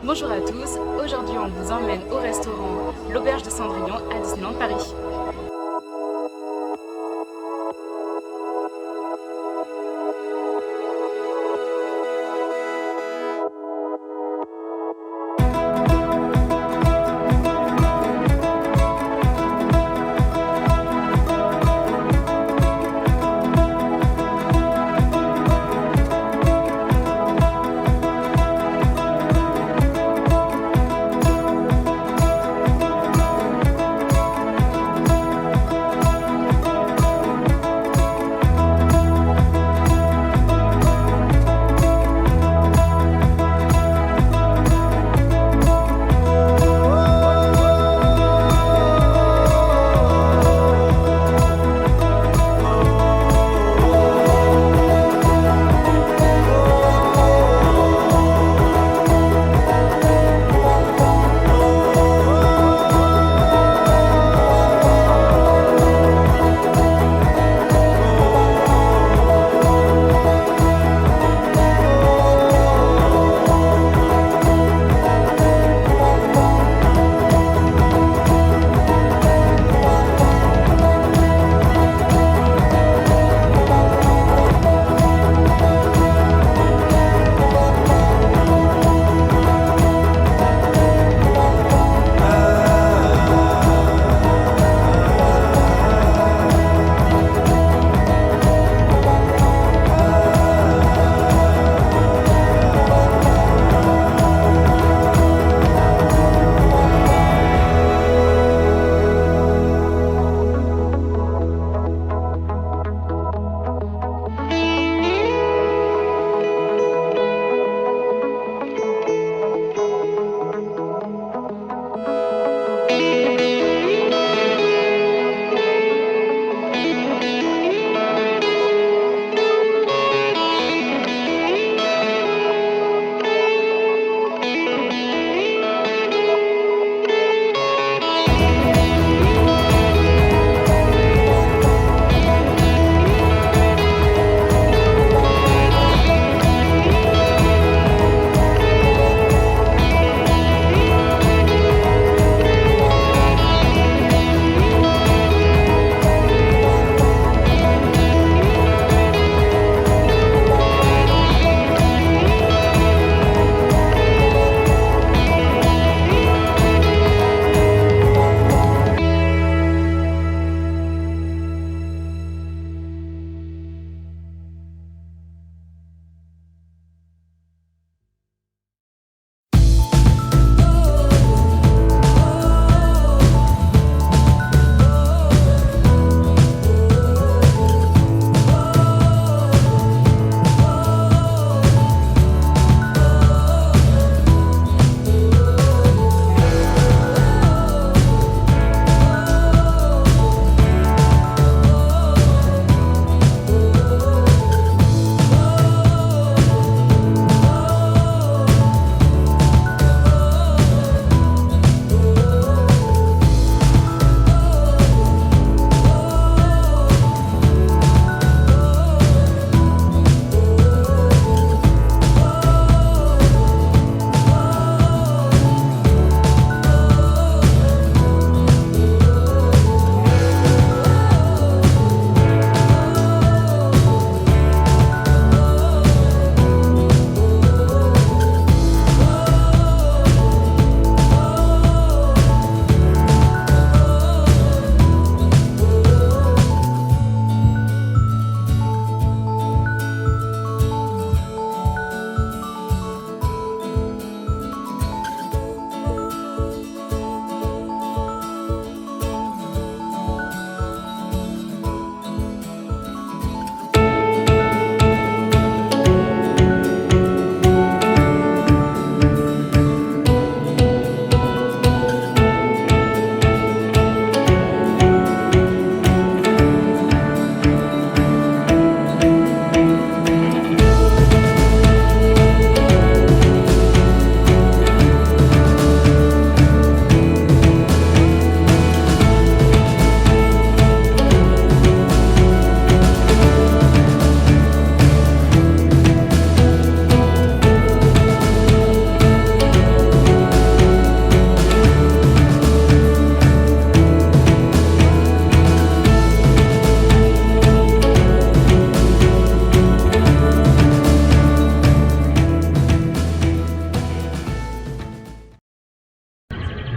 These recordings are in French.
Bonjour à tous, aujourd'hui on vous emmène au restaurant L'Auberge de Cendrillon à Disneyland Paris.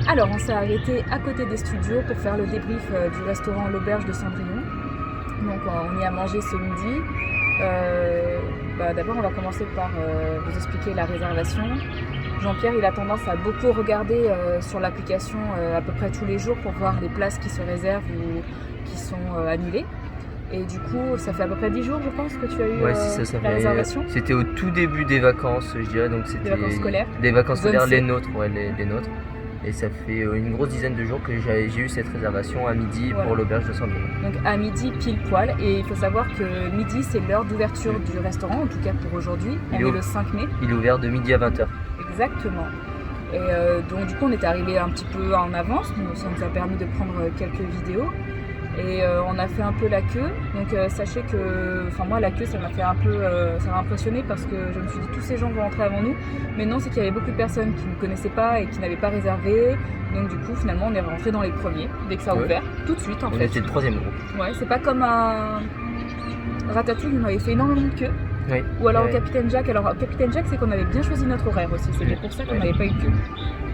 Alors, on s'est arrêté à côté des studios pour faire le débrief du restaurant L'Auberge de Cendrillon. Donc, on y a mangé ce midi. D'abord, on va commencer par vous expliquer la réservation. Jean-Pierre, il a tendance à beaucoup regarder sur l'application à peu près tous les jours pour voir les places qui se réservent ou qui sont annulées. Et du coup, ça fait à peu près 10 jours, je pense, que tu as eu la réservation. C'était au tout début des vacances, je dirais. Donc c'était des vacances scolaires. Des vacances scolaires, les nôtres, les nôtres. Et ça fait une grosse dizaine de jours que j'ai eu cette réservation à midi pour l'auberge de Cendrillon. Donc à midi pile poil. Et il faut savoir que midi, c'est l'heure d'ouverture du restaurant, en tout cas pour aujourd'hui. On est le 5 mai. Il est ouvert de midi à 20h. Exactement. Et donc du coup, on est arrivé un petit peu en avance. Donc ça nous a permis de prendre quelques vidéos. Et on a fait un peu la queue, donc sachez que, moi la queue ça m'a fait un peu, ça m'a impressionné parce que je me suis dit tous ces gens vont rentrer avant nous, mais non, c'est qu'il y avait beaucoup de personnes qui ne connaissaient pas et qui n'avaient pas réservé, donc du coup finalement on est rentré dans les premiers, dès que ça a ouvert, tout de suite en fait. On était le 3e groupe. Ouais, c'est pas comme un Ratatouille, on avait fait énormément de queue. Oui. Ou alors au Capitaine Jack. Alors au Capitaine Jack, c'est qu'on avait bien choisi notre horaire aussi, c'était pour ça qu'on n'avait pas eu de queue.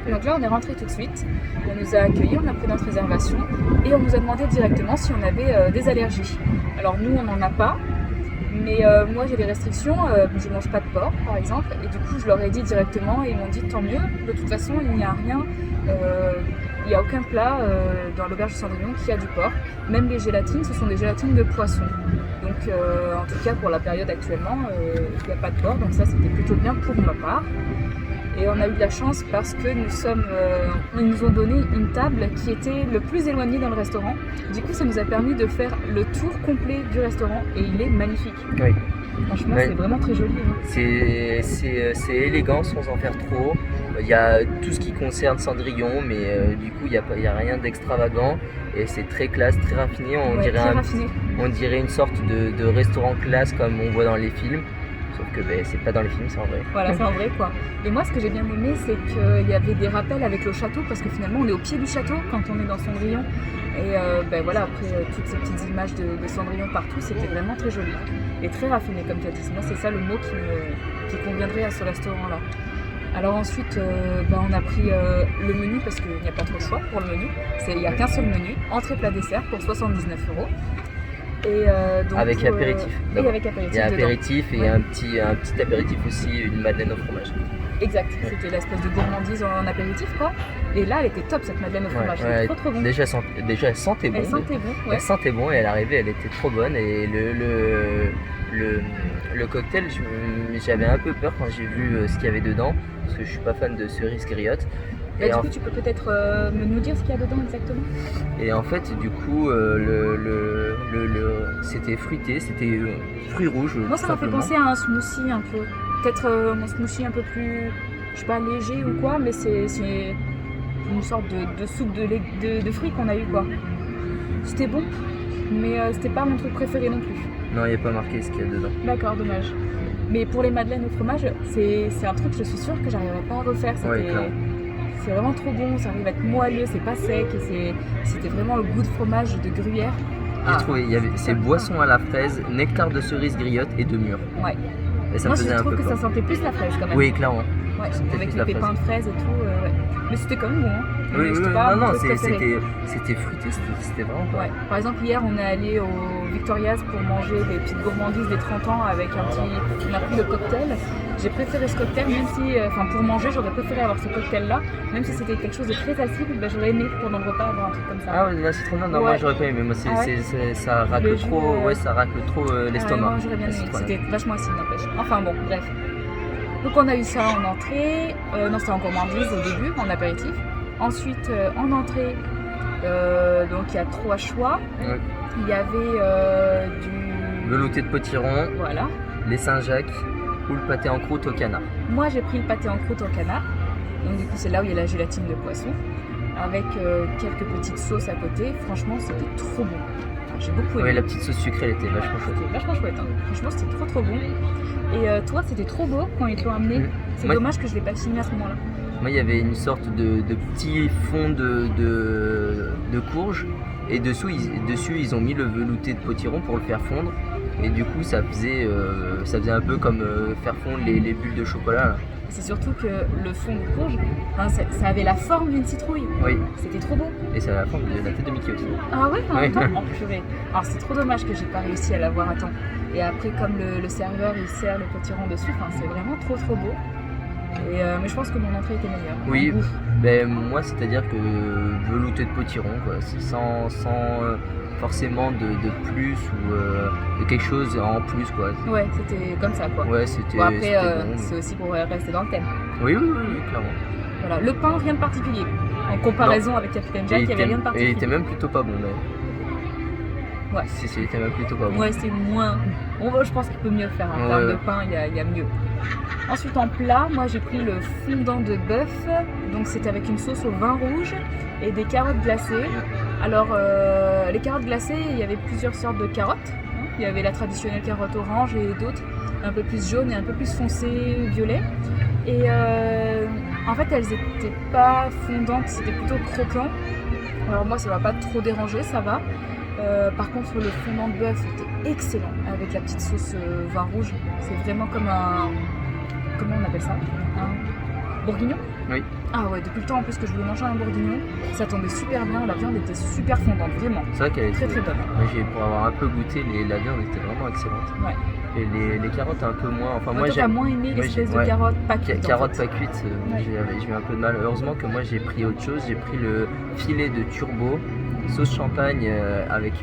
Donc là on est rentré tout de suite, on nous a accueillis, on a pris notre réservation et on nous a demandé directement si on avait des allergies. Alors nous on n'en a pas, mais moi j'ai des restrictions, je mange pas de porc par exemple, et du coup je leur ai dit directement et ils m'ont dit tant mieux, de toute façon il n'y a rien, il n'y a aucun plat dans l'auberge de Cendrillon qui a du porc, même les gélatines ce sont des gélatines de poisson. Donc en tout cas pour la période actuellement il n'y a pas de porc, donc ça c'était plutôt bien pour ma part. Et on a eu de la chance parce que ils nous ont donné une table qui était le plus éloignée dans le restaurant. Du coup, ça nous a permis de faire le tour complet du restaurant et il est magnifique. Oui. Franchement, c'est vraiment très joli. C'est élégant sans en faire trop. Il y a tout ce qui concerne Cendrillon, mais du coup, il n'y a rien d'extravagant. Et c'est très classe, très raffiné. On dirait une sorte de restaurant classe comme on voit dans les films. Sauf que c'est pas dans les films, c'est en vrai. Voilà, c'est en vrai quoi. Et moi, ce que j'ai bien aimé, c'est qu'il y avait des rappels avec le château, parce que finalement, on est au pied du château quand on est dans Cendrillon. Et voilà, après toutes ces petites images de Cendrillon partout, c'était vraiment très joli. Et très raffiné, comme tu as dit. Moi, c'est ça le mot qui conviendrait à ce restaurant-là. Alors ensuite, on a pris le menu, parce qu'il n'y a pas trop de choix pour le menu. Il n'y a qu'un seul menu, entrée plat dessert pour 79 €. Et donc, avec apéritif. Et avec apéritif. Il y a apéritif et un petit apéritif aussi, une madeleine au fromage. Exact, c'était l'espèce de gourmandise en apéritif quoi. Et là elle était top cette madeleine au fromage, elle était trop bon. Déjà elle sentait bon. Elle sentait bon, ouais. Elle sentait bon et à l'arrivée elle était trop bonne. Et le cocktail, j'avais un peu peur quand j'ai vu ce qu'il y avait dedans, parce que je suis pas fan de cerises griottes. Du coup, tu peux peut-être nous dire ce qu'il y a dedans exactement. Et en fait, du coup, c'était fruité, c'était fruits rouges. Moi, ça m'a fait penser à un smoothie un peu. Peut-être un smoothie un peu plus, je sais pas, léger ou quoi, mais c'est une sorte de soupe de fruits qu'on a eu quoi. C'était bon, mais c'était pas mon truc préféré non plus. Non, il n'y a pas marqué ce qu'il y a dedans. D'accord, dommage. Mais pour les madeleines au fromage, c'est un truc, je suis sûre que j'arriverai pas à refaire. C'est vraiment trop bon, ça arrive à être moelleux, c'est pas sec, et c'était vraiment le goût de fromage de gruyère. J'ai trouvé, il y avait ces boissons à la fraise, nectar de cerise griotte et de mûre. Ouais. Et ça moi je trouve que ça sentait plus la fraise quand même. Oui, clairement. Ouais, avec les pépins de fraises et tout. Ouais. Mais c'était quand même bon. Hein. Oui, c'était fruité, c'était vraiment pas. Ouais. Par exemple, hier, on est allé au Victoria's pour manger des petites gourmandises des 30 ans avec on a pris le cocktail. J'ai préféré ce cocktail, même si, pour manger, j'aurais préféré avoir ce cocktail-là. Même si c'était quelque chose de très acide, j'aurais aimé pendant le repas avoir un truc comme ça. Ah ouais, là c'est trop bien. Non, moi j'aurais pas aimé. Moi, ça racle trop, ça racle trop l'estomac. Moi j'aurais bien aimé. C'était vachement acide, n'empêche. Enfin bon, bref. Donc on a eu ça en entrée. Non, c'était en gourmandise au début, en apéritif. Ensuite, en entrée, donc il y a 3 choix. Ouais. Il y avait du velouté de potiron, voilà, les Saint-Jacques ou le pâté en croûte au canard. Moi j'ai pris le pâté en croûte au canard. Donc du coup c'est là où il y a la gélatine de poisson, avec quelques petites sauces à côté. Franchement c'était trop bon. Enfin, j'ai beaucoup aimé. Oui, la petite sauce sucrée elle était vachement chouette. C'était vachement chouette. Hein. Franchement c'était trop bon. Et toi c'était trop beau quand ils te l'ont amené. C'est dommage que je ne l'ai pas filmé à ce moment-là. Moi il y avait une sorte de petit fond de courge. Et dessus ils ont mis le velouté de potiron pour le faire fondre. Et du coup, ça faisait un peu comme faire fondre les bulles de chocolat. Là. C'est surtout que le fond de courge, hein, ça avait la forme d'une citrouille. Oui. C'était trop beau. Et ça a la forme de la tête de Mickey aussi. Ah ouais, en même temps, Oui. oh, purée. Alors c'est trop dommage que j'ai pas réussi à l'avoir à temps. Et après, comme le serveur il sert le potiron dessus, enfin, c'est vraiment trop beau. Et, mais je pense que mon entrée était meilleure. Oui, Ouf. ben, moi c'est-à-dire que velouté de potiron, quoi. C'est sans forcément de plus ou de quelque chose en plus, quoi. Ouais, c'était comme ça quoi. Ouais, c'était Bon, après, c'était bon. c'est aussi pour rester dans le thème. Oui, clairement. Voilà, le pain, rien de particulier. En comparaison avec Captain Jack, il n'y avait rien de Et il particulier. était même plutôt pas bon, mais. Ouais. Si, il était même plutôt pas bon. Ouais, c'est moins. Je pense qu'il peut mieux faire. En Ouais, termes ouais. de pain, il y a mieux. Ensuite, en plat, moi j'ai pris le fondant de bœuf. Donc, c'était avec une sauce au vin rouge et des carottes glacées. Alors, les carottes glacées, il y avait plusieurs sortes de carottes. Il y avait la traditionnelle carotte orange et d'autres un peu plus jaunes et un peu plus foncées, violet. Et en fait, elles n'étaient pas fondantes, c'était plutôt croquant. Alors moi, ça ne m'a pas trop dérangé, ça va. Par contre, le fondant de bœuf était excellent avec la petite sauce vin rouge. C'est vraiment comme un... Comment on appelle ça? Un bourguignon? Oui. Ah ouais, depuis le temps en plus que je voulais manger un bourguignon, ça tombait super bien, la viande était super fondante, vraiment. C'est vrai qu'elle était Très bonne. Moi, pour avoir un peu goûté, la viande était vraiment excellente. Ouais. Et les carottes un peu moins. Enfin, moi Toi, t'as moins aimé moi, l'espèce ouais. de carotte pas cuite. Carotte en fait. pas cuite, Ouais. j'ai eu un peu de mal. Heureusement que moi j'ai pris autre chose, j'ai pris le filet de turbo, sauce champagne avec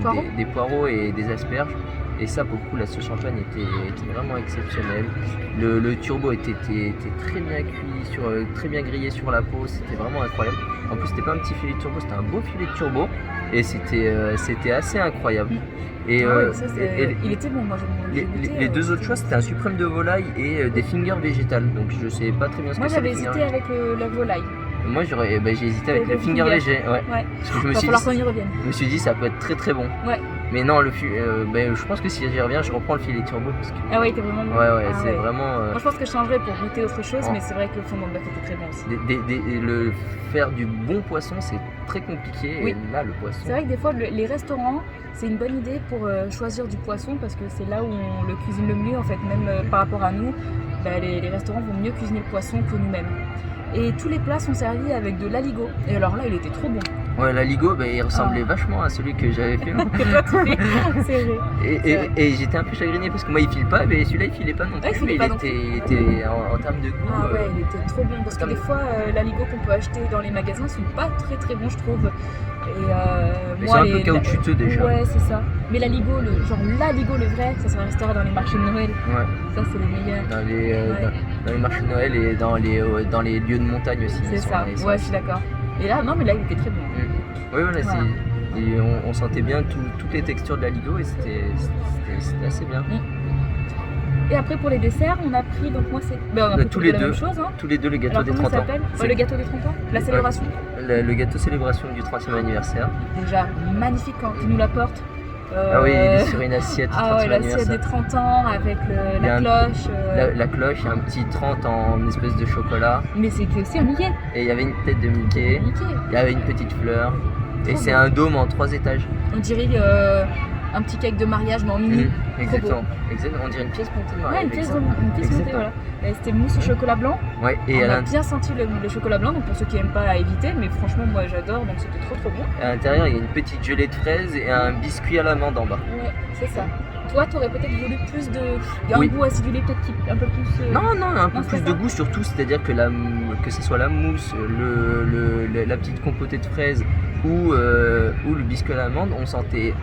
Poireaux. des poireaux et des asperges. Et ça, pour le coup, la sauce champagne était vraiment exceptionnelle. Le turbo était très bien cuit, très bien grillé sur la peau, c'était vraiment incroyable. En plus, c'était pas un petit filet de turbo, c'était un beau filet de turbo. Et c'était assez incroyable. Et, Ah ouais, ça, et- il était bon, moi j'ai goûté. les deux autres choix, c'était un suprême de volaille et des fingers végétales. Donc je sais pas très bien ce Moi que c'est. j'avais les fingers hésité avec la volaille. Moi j'ai hésité avec Le le finger finger. léger. Ouais. Ouais. Parce que je me Il va suis falloir dit, qu'on y revienne. je me suis dit ça peut être très bon. Ouais. Mais non, je pense que si j'y reviens, je reprends le filet turbo parce que. Ah ouais, il était vraiment bon. Ouais, Ah c'est ouais. vraiment. Moi je pense que je changerais pour goûter autre chose, Oh. mais c'est vrai que le fondant de bœuf était très bon aussi. Le faire du bon poisson, c'est très compliqué. Oui. Et là, le poisson. C'est vrai que des fois, les restaurants, c'est une bonne idée pour choisir du poisson parce que c'est là où on le cuisine le mieux en fait, même par rapport à nous. Les restaurants vont mieux cuisiner le poisson que nous-mêmes. Et tous les plats sont servis avec de l'aligot. Et alors là, il était trop bon. Ouais, l'aligot, il ressemblait Ah. vachement à celui que j'avais fait. C'est vrai. Et j'étais un peu chagriné parce que moi il file pas, mais celui-là il filait pas non Ouais, il plus. filait Mais pas non il était en termes de goût. Ah ouais, il était trop bon parce que Comme- des fois, l'aligot qu'on peut acheter dans les magasins sont pas très bons, je trouve. Et Mais moi, c'est un peu caoutchouteux déjà. Ouais, c'est ça. Mais l'aligot, l'aligot, le vrai, ça restera dans les marchés de Noël. Ouais. Ça, c'est les meilleurs. Dans les marchés de Noël et dans les lieux de montagne aussi. C'est ils sont ça. là, ils sont Ouais, là. je suis d'accord. Et là, non, mais là, il était très bon. Oui, voilà, Voilà. et on sentait bien toutes les textures de l'aligot et c'était assez bien. Et après, pour les desserts, on a pris, donc moi, c'est. Ben, on a pris tous tout les la deux. même chose. Hein. Tous les deux, le gâteau Alors, des comment 30 ça ans. s'appelle C'est Le gâteau des 30 ans La célébration. le gâteau célébration du 30e anniversaire. Déjà, magnifique quand il nous l'apporte. Ah oui, il est sur une assiette du 30e Ah ouais, l'assiette anniversaire. des 30 ans avec Il y a la un- cloche. La cloche, il y a un petit 30 en espèce de chocolat. Mais c'était aussi un Mickey. Et il y avait une tête de Mickey. Mickey. Il y avait une petite fleur. Et Trop c'est beau. un dôme en 3 étages. On dirait un petit cake de mariage, mais en mini. Exactement. On dirait une pièce montée de Ouais, mariage. une pièce exactement. montée, Exactement. voilà. Et c'était mousse au chocolat blanc. Ouais, et On à a bien senti le chocolat blanc, donc pour ceux qui n'aiment pas, à éviter. Mais franchement, moi j'adore, donc c'était trop bon. l'intérieur, il y a une petite gelée de fraises et un biscuit à l'amande en bas. Ouais, c'est ça. Toi, t'aurais peut-être voulu plus de. Un Oui. goût acidulé, peut-être un peu plus. Non, un peu non, c'est plus pas de ça. goût surtout, c'est-à-dire que que ce soit la mousse, la petite compotée de fraises ou le biscuit à l'amande, on sentait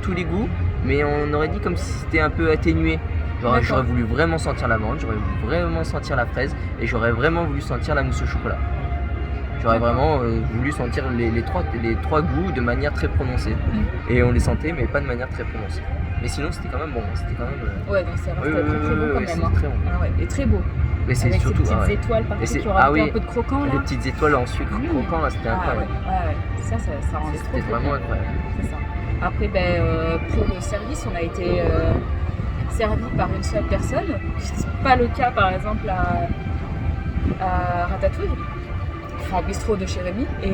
tous les goûts, mais on aurait dit comme si c'était un peu atténué. D'accord. J'aurais voulu vraiment sentir l'amande, j'aurais voulu vraiment sentir la fraise et j'aurais vraiment voulu sentir la mousse au chocolat. J'aurais vraiment voulu sentir les trois goûts de manière très prononcée. Et on les sentait, mais pas de manière très prononcée. Mais sinon, c'était quand même bon. C'était quand même. Ouais, donc ça restait très bon quand même. c'était Hein. très bon. Ah ouais, et très beau. Mais c'est Avec surtout. ces petites ah ouais. étoiles Et partout c'est- qui ont rajouté oui, un peu de croquant les là. petites étoiles en sucre croquant, là, c'était Ah incroyable. ouais. Ça rendait trop C'était vraiment incroyable. C'est ça. Après, pour le service, on a été servi par une seule personne. C'est pas le cas, par exemple, à Ratatouille. enfin au bistrot de chez Rémi. Et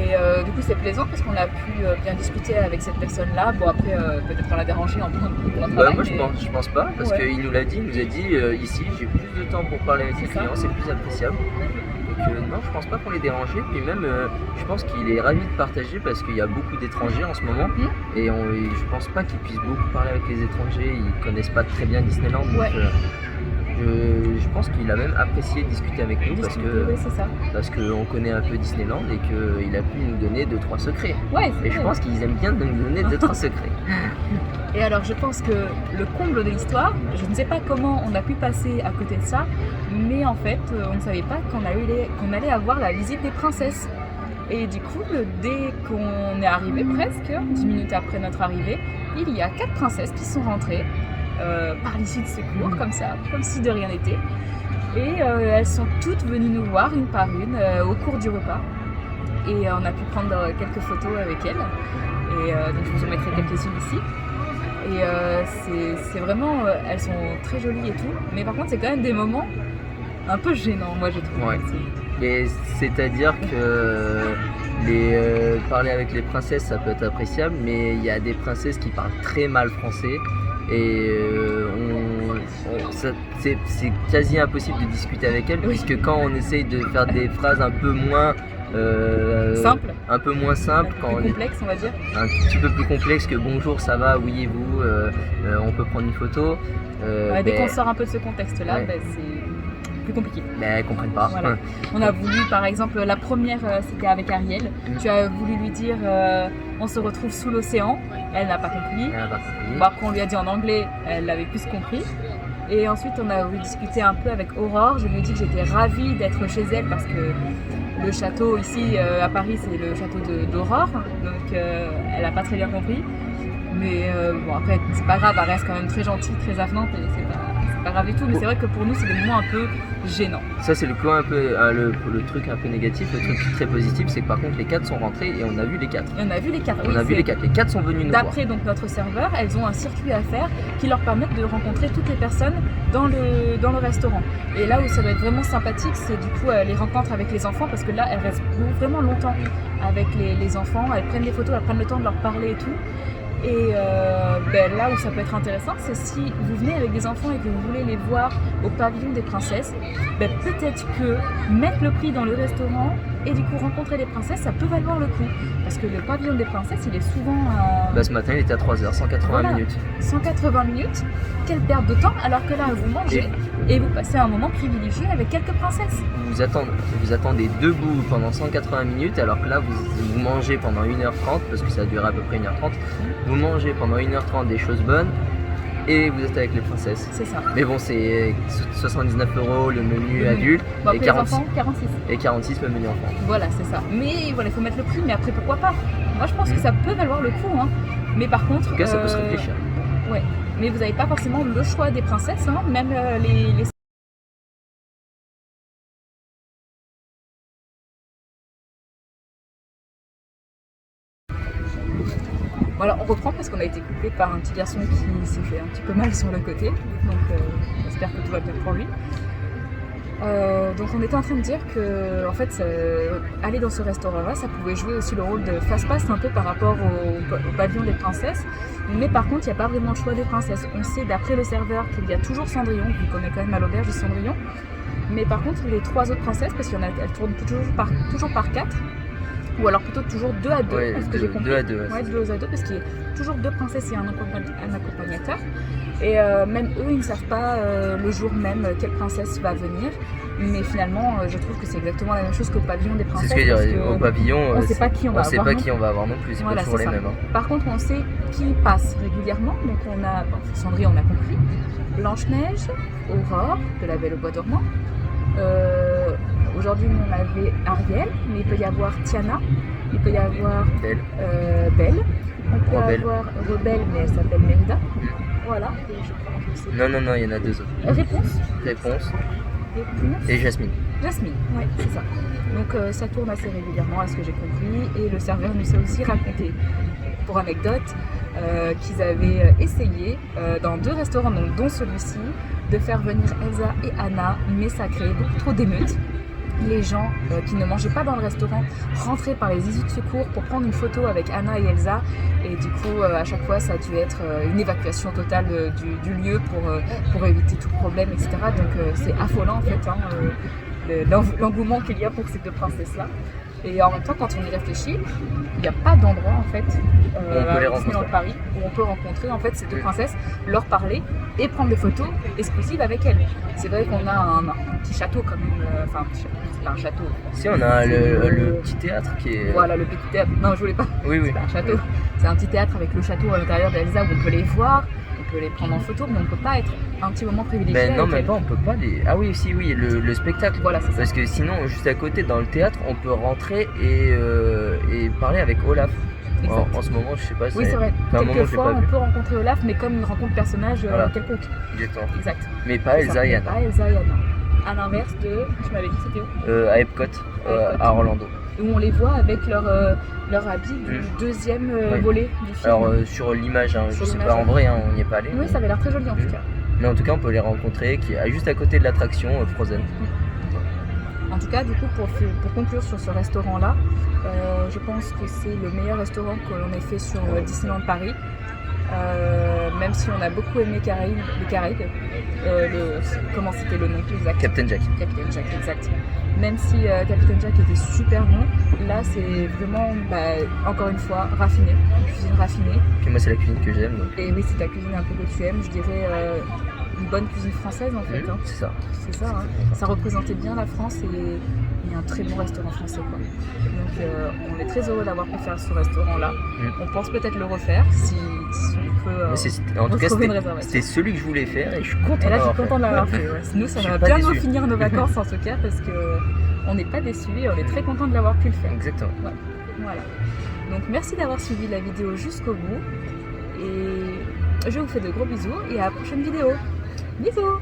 du coup c'est plaisant parce qu'on a pu bien discuter avec cette personne-là. Bon après peut-être qu'on l'a dérangé en plein de travail. Moi je pense pas parce Ouais. qu'il nous l'a dit, il nous a dit ici j'ai plus de temps pour parler avec les C'est ça. clients, c'est plus appréciable. Donc non, je pense pas qu'on l'ait dérangé. Puis même je pense qu'il est ravi de partager parce qu'il y a beaucoup d'étrangers en ce moment. Et je pense pas qu'il puisse beaucoup parler avec les étrangers, ils connaissent pas très bien Disneyland. Donc, Ouais. je pense qu'il a même apprécié de discuter avec nous Oui, c'est ça. parce qu'on connaît un peu Disneyland et qu'il a pu nous donner 2-3 secrets. Ouais, c'est Et je vrai. pense qu'ils aiment bien de nous donner 2-3 secrets. Et alors je pense que le comble de l'histoire, je ne sais pas comment on a pu passer à côté de ça, mais en fait on ne savait pas qu'on allait avoir la visite des princesses. Et du coup, dès qu'on est arrivé presque, 10 minutes après notre arrivée, il y a 4 princesses qui sont rentrées par l'issue de secours, comme ça, comme si de rien n'était. Et elles sont toutes venues nous voir une par une au cours du repas. Et on a pu prendre quelques photos avec elles. Et donc je vous en mettrai quelques-unes ici. Et c'est vraiment, elles sont très jolies et tout, mais par contre c'est quand même des moments un peu gênants, moi je trouve. Ouais. Et c'est-à-dire que parler avec les princesses ça peut être appréciable, mais il y a des princesses qui parlent très mal français et c'est quasi impossible de discuter avec elles, puisque quand on essaye de faire des phrases un peu moins Simple. un peu moins simple, quand on Plus est complexe on va dire. un petit peu plus complexe que bonjour, ça va, oui et vous, on peut prendre une photo. Dès qu'on sort un peu de ce contexte-là, ouais. C'est plus compliqué. Mais elles comprennent pas. Voilà. On a voulu, par exemple, la première c'était avec Ariel. Tu as voulu lui dire on se retrouve sous l'océan. Elle n'a pas compris. Elle a pas compris. Bon, après on lui a dit en anglais, elle l'avait plus compris. Et ensuite on a voulu discuter un peu avec Aurore. Je lui ai dit que j'étais ravie d'être chez elle parce que le château ici à Paris c'est le château d'Aurore. Donc elle n'a pas très bien compris. Mais bon après c'est pas grave, elle reste quand même très gentille, très avenante et c'est pas grave et tout. Mais c'est vrai que pour nous c'est des moments un peu gênants. Ça c'est le coin un peu, le truc un peu négatif. Le truc très positif c'est que par contre les 4 sont rentrés et on a vu les 4. Et on a vu les 4. On a vu les 4. Les 4 sont venus nous voir. D'après donc notre serveur, elles ont un circuit à faire qui leur permet de rencontrer toutes les personnes dans le restaurant. Et là où ça doit être vraiment sympathique, c'est du coup les rencontres avec les enfants parce que là elles restent vraiment longtemps avec les enfants, elles prennent des photos, elles prennent le temps de leur parler et tout. Et là où ça peut être intéressant, c'est si vous venez avec des enfants et que vous voulez les voir au pavillon des princesses, peut-être que mettre le prix dans le restaurant et du coup rencontrer les princesses, ça peut valoir le coup. Parce que le pavillon des princesses, il est souvent Ce matin il était à 3h, 180 Voilà. minutes. 180 minutes. Quelle perte de temps, alors que là vous mangez et vous passez un moment privilégié avec quelques princesses. Vous attendez debout pendant 180 minutes alors que là vous mangez pendant 1h30 parce que ça dure à peu près 1h30. Vous mangez pendant 1h30 des choses bonnes et vous êtes avec les princesses. C'est ça. Mais bon, c'est 79 € le menu adulte Bon, et, après 46, les enfants, 46. et 46 le menu enfant. Voilà, c'est ça. Mais voilà, il faut mettre le prix, mais après pourquoi pas. Moi je pense que ça peut valoir le coup. Hein. Mais par contre. En tout cas, ça peut se réfléchir. Ouais. Mais vous n'avez pas forcément le choix des princesses, hein. Même les Voilà, on reprend parce qu'on a été coupé par un petit garçon qui s'est fait un petit peu mal sur le côté. Donc j'espère que tout va bien pour lui. Donc on était en train de dire que en fait aller dans ce restaurant-là, ça pouvait jouer aussi le rôle de fast-pass un peu par rapport au pavillon des princesses. Mais par contre, il n'y a pas vraiment le choix des princesses. On sait d'après le serveur qu'il y a toujours Cendrillon, vu qu'on est quand même à l'auberge de Cendrillon. Mais par contre, les 3 autres princesses, parce qu'elles tournent toujours par 4, ou alors plutôt toujours 2 à 2, Ouais, parce que j'ai compris. 2 à 2. Ouais, 2 à 2, parce qu'il y a toujours 2 princesses et un accompagnateur. Et même eux, ils ne savent pas le jour même quelle princesse va venir. Mais finalement, je trouve que c'est exactement la même chose qu'au pavillon des C'est princesses. ce que je parce veux dire, que au pavillon, on ne sait pas qui on va avoir. qui on va avoir non plus, c'est Voilà, pas toujours c'est les ça. mêmes. Hein. Par contre, on sait qui passe régulièrement. Donc on a, Cendrillon, on a compris. Blanche-Neige, Aurore, de la Belle au Bois dormant. Aujourd'hui, on avait Ariel, mais il peut y avoir Tiana, il peut y avoir Belle. Belle, on peut Rebelle. avoir Rebelle, mais elle s'appelle Mérida. Voilà, et je crois que c'est... Non, il y en a 2 autres. Réponse. Réponse. Réponse. Et Jasmine. Jasmine, oui, c'est ça. Donc ça tourne assez régulièrement, à ce que j'ai compris, et le serveur nous a aussi raconté, pour anecdote, qu'ils avaient essayé dans 2 restaurants, donc, dont celui-ci, de faire venir Elsa et Anna, mais ça créait beaucoup trop d'émeutes. les gens qui ne mangeaient pas dans le restaurant rentraient par les issues de secours pour prendre une photo avec Anna et Elsa. Et du coup, à chaque fois, ça a dû être une évacuation totale du lieu pour éviter tout problème, etc. Donc c'est affolant en fait, l'engouement qu'il y a pour ces deux princesses-là. Et en même temps, quand on y réfléchit, il n'y a pas d'endroit en fait à Disneyland Paris où on peut rencontrer en fait ces deux princesses, leur parler et prendre des photos exclusives avec elles. C'est vrai qu'on a un petit château quand même, enfin c'est pas un château. Si on a le petit théâtre qui est... Voilà, le petit théâtre. Non, je voulais pas. Oui, oui. C'est pas un château. Oui. C'est un petit théâtre avec le château à l'intérieur d'Elsa où on peut les voir, on peut les prendre en photo, mais on peut pas être un petit moment privilégié. Ben non, avec même elles. pas, on peut pas les... Ah oui, si, oui, le spectacle. Voilà, c'est ça. Parce que sinon, juste à côté, dans le théâtre, on peut rentrer et parler avec Olaf. En ce moment, je sais pas. Oui, c'est vrai. Enfin, Quelquefois, on peut rencontrer Olaf, mais comme une rencontre personnage Voilà. quelconque. Exactement. Exact. Mais pas Elsa et Anna. Pas Elsa et Anna. À l'inverse de... Tu m'avais dit c'était où? À Epcot, à Orlando. Où on les voit avec leur habit du deuxième volet du film. Alors sur l'image, je Sur sais l'image, pas en vrai, on n'y est pas allé. Oui, ça avait l'air très joli en tout cas. Mais en tout cas, on peut les rencontrer, qui est juste à côté de l'attraction Frozen. En tout cas, du coup, pour conclure sur ce restaurant-là, je pense que c'est le meilleur restaurant que l'on ait fait sur Disneyland Paris. Même si on a beaucoup aimé les Caraïbes, comment c'était le nom exact? Captain Jack. Captain Jack, exact. Même si Captain Jack était super bon, là c'est vraiment, encore une fois, raffiné, une cuisine raffinée. Et moi, c'est la cuisine que j'aime. Donc... Et oui, c'est ta cuisine un peu que tu aimes, je dirais une bonne cuisine française en fait. C'est ça. C'est ça, hein. Ça représentait bien la France et un très bon restaurant français, quoi. Donc on est très heureux d'avoir pu faire ce restaurant-là. On pense peut-être le refaire si on peut en tout cas, retrouver une réservation. c'était celui que je voulais faire et je suis content Et là, je d'avoir suis contente de l'avoir fait. Ouais. Nous, ça va bien nous finir nos vacances en tout cas parce qu'on n'est pas déçus et on est très content de l'avoir pu le faire. Exactement. Ouais. Voilà. Donc merci d'avoir suivi la vidéo jusqu'au bout et je vous fais de gros bisous et à la prochaine vidéo. Bisous!